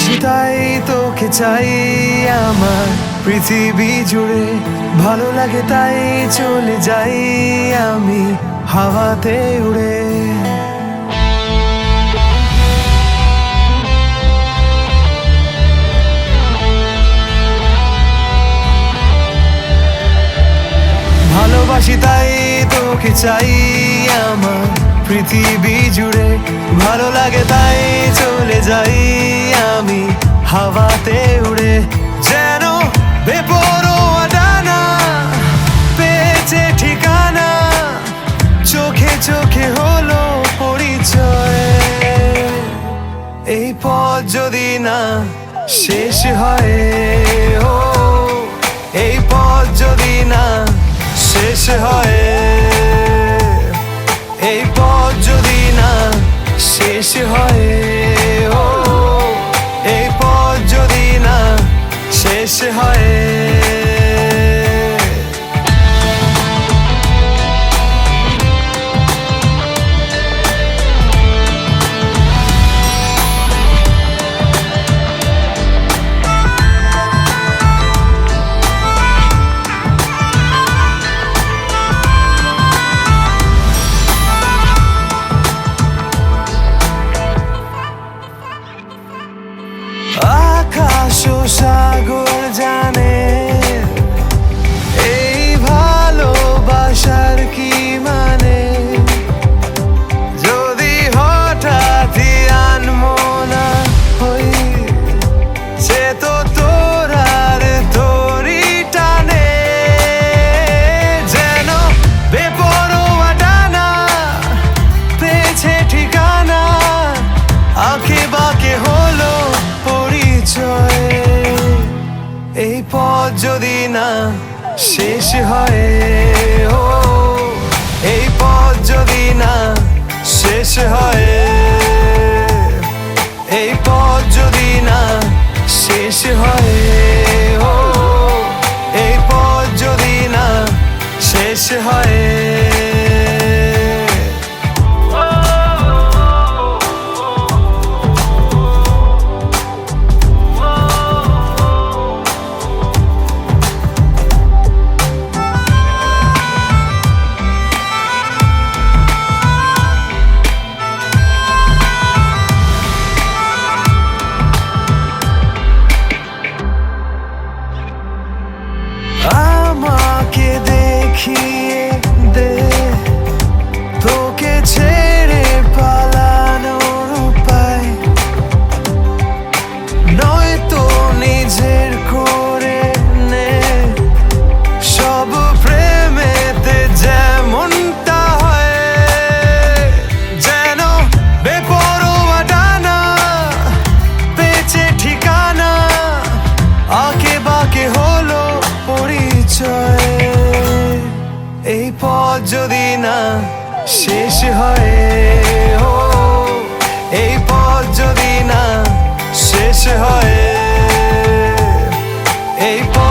ভালোবাসি তাই তোকে চাই আমার পৃথিবী জুড়ে, ভালো লাগে তাই চলে যাই আমি হাওয়াতে উড়ে। ভালোবাসি তাই তোকে চাই আমার পৃথিবী জুড়ে, ভালো লাগে তাই চলে যাই আমি হাওয়াতে উড়ে। যেন বেপরোয়া ডানা পেয়েছে ঠিকানা, চোখে চোখে হলো পরিচয়। এই পথ যদি না শেষ হয়, ও এই পথ যদি না শেষ হয়, এই পথ যদি না শেষ হয়, ও এই পথ যদি না শেষ হয়। আকাশ ও সাগর জানে এই ভালোবাসার কি মানে, যদি হঠাৎই আনমনা হই সে তো তোর আর তোরই টানে। যেন বেপরোয়া ডানা পেয়েছে ঠিকানা, আঁকে বাঁকে হলো পরিচয়। এই পথ যদি না শেষ হয়, ও এই পথ যদি না শেষ হয়, এই পথ যদি না শেষ হয়, ও এই পথ যদি না শেষ হয়। আমাকে দেখিয়ে দে তোকে ছেড়ে পালানোর উপায়, নয়তো নিজের করে নে সব প্রেমেতে যেমনটা হয়। যেন বেপরোয়া ডানা পেয়েছে ঠিকানা, আঁকে বাঁকে হলো পরিচয়। এই পথ যদি না শেষ হয়, ও এই পথ যদি না শেষ হয়, এই পথ